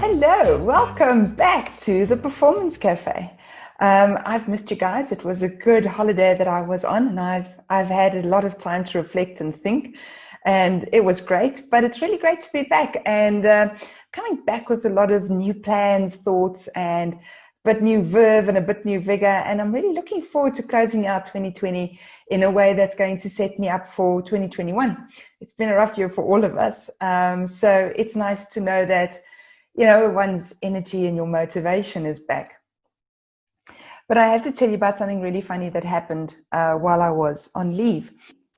Hello, welcome back to the Performance Cafe. I've missed you guys. It was a good holiday that I was on, and I've had a lot of time to reflect and think, and it was great. But it's really great to be back and coming back with a lot of new plans, thoughts, and a bit new verve and a bit new vigor. And I'm really looking forward to closing out 2020 in a way that's going to set me up for 2021. It's been a rough year for all of us, so it's nice to know that one's energy and your motivation is back. But I have to tell you about something really funny that happened while I was on leave.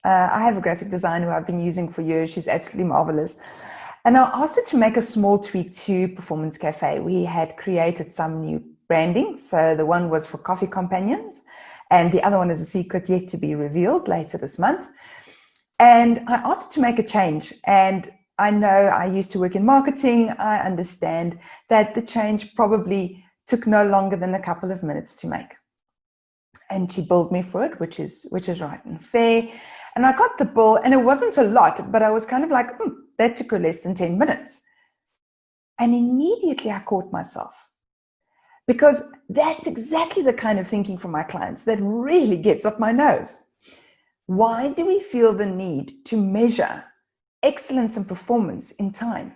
I have a graphic designer who I've been using for years. She's absolutely marvelous. And I asked her to make a small tweak to Performance Cafe. We had created some new branding. So the one was for coffee companions, and the other one is a secret yet to be revealed later this month. And I asked her to make a change. And I know I used to work in marketing. I understand that the change probably took no longer than a couple of minutes to make. And she billed me for it, which is right and fair. And I got the bill, and it wasn't a lot, but I was kind of like, that took her less than 10 minutes. And immediately I caught myself, because that's exactly the kind of thinking from my clients that really gets up my nose. Why do we feel the need to measure excellence and performance in time?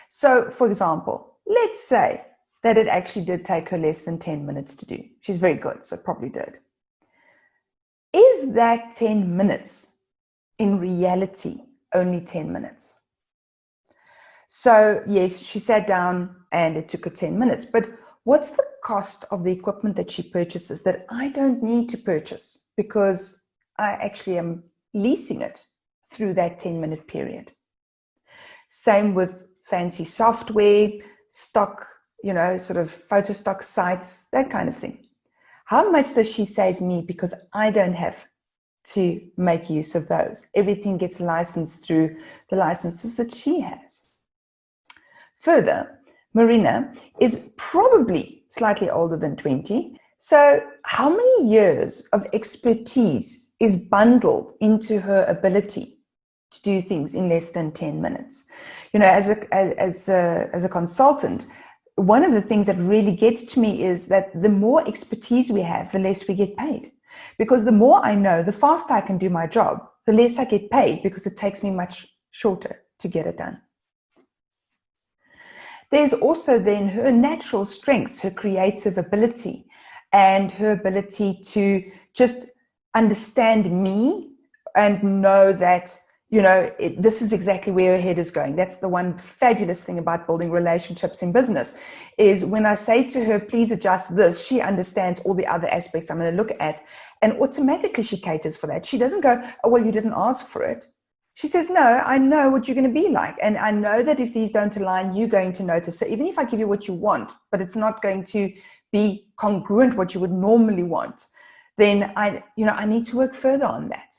So, for example, let's say that it actually did take her less than 10 minutes to do. She's very good, so it probably did. Is that 10 minutes in reality only 10 minutes? So, yes, she sat down and it took her 10 minutes, but what's the cost of the equipment that she purchases that I don't need to purchase because I actually am leasing it through that 10-minute period? Same with fancy software, stock, sort of photo stock sites, that kind of thing. How much does she save me because I don't have to make use of those? Everything gets licensed through the licenses that she has. Further, Marina is probably slightly older than 20. So how many years of expertise is bundled into her ability to do things in less than 10 minutes? As a consultant, one of the things that really gets to me is that the more expertise we have, the less we get paid. Because the more I know, the faster I can do my job, the less I get paid because it takes me much shorter to get it done. There's also then her natural strengths, her creative ability, and her ability to just understand me and know that, this is exactly where her head is going. That's the one fabulous thing about building relationships in business, is when I say to her, please adjust this, she understands all the other aspects I'm going to look at, and automatically she caters for that. She doesn't go, oh, well, you didn't ask for it. She says, no, I know what you're going to be like. And I know that if these don't align, you're going to notice. So even if I give you what you want, but it's not going to be congruent what you would normally want, then I need to work further on that.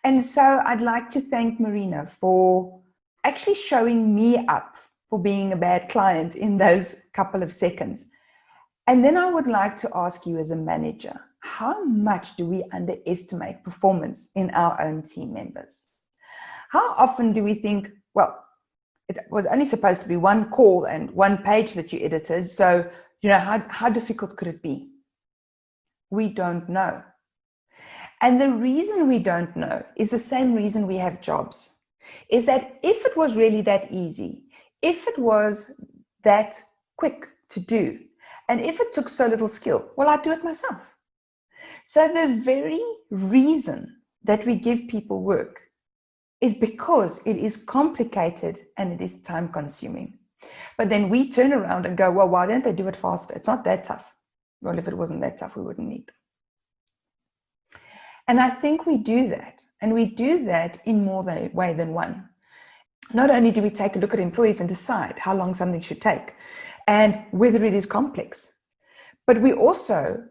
And so I'd like to thank Marina for actually showing me up for being a bad client in those couple of seconds. And then I would like to ask you as a manager, how much do we underestimate performance in our own team members? How often do we think, well, it was only supposed to be one call and one page that you edited, so how difficult could it be? We don't know. And the reason we don't know is the same reason we have jobs, is that if it was really that easy, if it was that quick to do, and if it took so little skill, well, I'd do it myself. So the very reason that we give people work is because it is complicated and it is time consuming. But then we turn around and go, well, why don't they do it faster? It's not that tough. Well, if it wasn't that tough, we wouldn't need them. And I think we do that, and we do that in more way than one. Not only do we take a look at employees and decide how long something should take and whether it is complex, but we also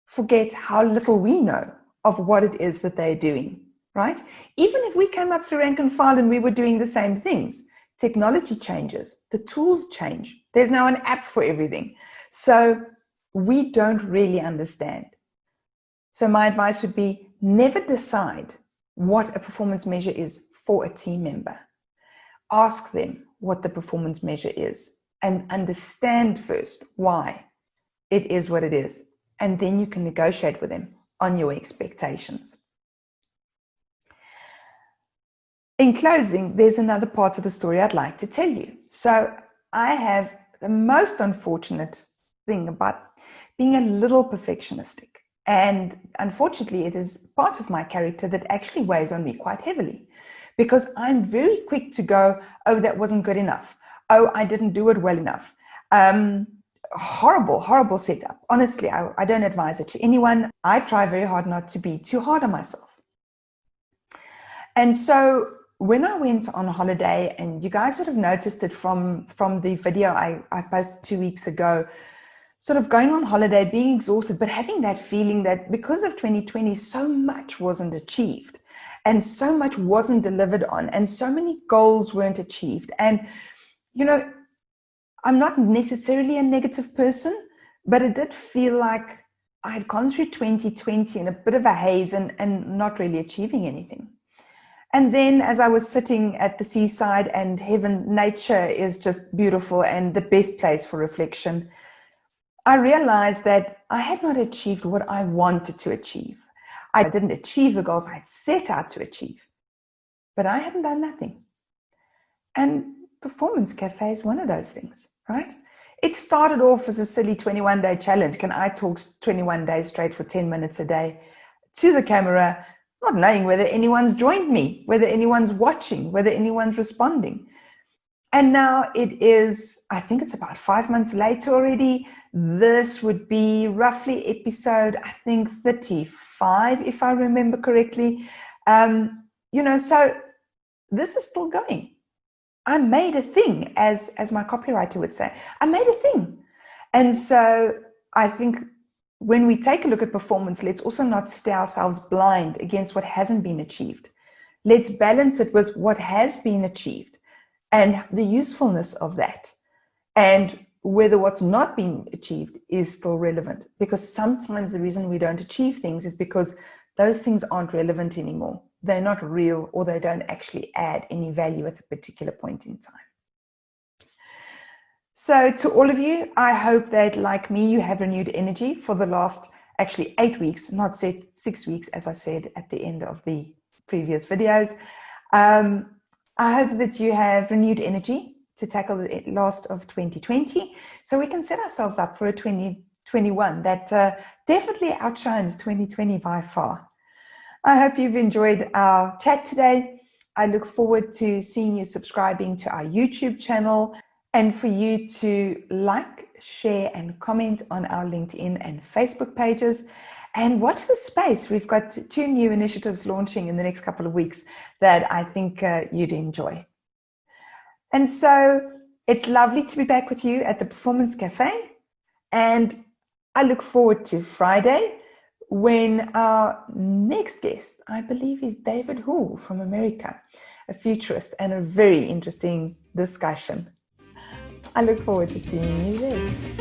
forget how little we know of what it is that they're doing, right? Even if we came up through rank and file and we were doing the same things, technology changes, the tools change. There's now an app for everything. So we don't really understand. So my advice would be, never decide what a performance measure is for a team member. Ask them, what the performance measure is and understand first why it is what it is. And then you can negotiate with them on your expectations. In closing, there's another part of the story I'd like to tell you. So I have the most unfortunate thing about being a little perfectionistic. And unfortunately, it is part of my character that actually weighs on me quite heavily, because I'm very quick to go, oh, that wasn't good enough. Oh, I didn't do it well enough. Horrible setup. Honestly, I don't advise it to anyone. I try very hard not to be too hard on myself. And so when I went on holiday, and you guys sort of noticed it from the video I posted 2 weeks ago, sort of going on holiday, being exhausted, but having that feeling that because of 2020, so much wasn't achieved and so much wasn't delivered on and so many goals weren't achieved. And, you know, I'm not necessarily a negative person, but it did feel like I had gone through 2020 in a bit of a haze and not really achieving anything. And then as I was sitting at the seaside, and heaven, nature is just beautiful and the best place for reflection, I realized that I had not achieved what I wanted to achieve. I didn't achieve the goals I had set out to achieve, but I hadn't done nothing. And Performance Café is one of those things, right? It started off as a silly 21-day challenge. Can I talk 21 days straight for 10 minutes a day to the camera, not knowing whether anyone's joined me, whether anyone's watching, whether anyone's responding. And now it is, I think it's about 5 months later already. This would be roughly episode, I think 35, if I remember correctly. So this is still going. I made a thing, as my copywriter would say. I made a thing. And so I think when we take a look at performance, let's also not stay ourselves blind against what hasn't been achieved. Let's balance it with what has been achieved and the usefulness of that, and whether what's not been achieved is still relevant. Because sometimes the reason we don't achieve things is because those things aren't relevant anymore. They're not real, or they don't actually add any value at a particular point in time. So to all of you, I hope that, like me, you have renewed energy for the last actually 8 weeks, not 6 weeks, as I said at the end of the previous videos. I hope that you have renewed energy to tackle the last of 2020, so we can set ourselves up for a 2021 that definitely outshines 2020 by far. I hope you've enjoyed our chat today. I look forward to seeing you subscribing to our YouTube channel, and for you to like, share, and comment on our LinkedIn and Facebook pages. And watch the space. We've got 2 new initiatives launching in the next couple of weeks that I think you'd enjoy. And so it's lovely to be back with you at the Performance Café. And I look forward to Friday, when our next guest, I believe, is David Hull from America, a futurist, and a very interesting discussion. I look forward to seeing you there.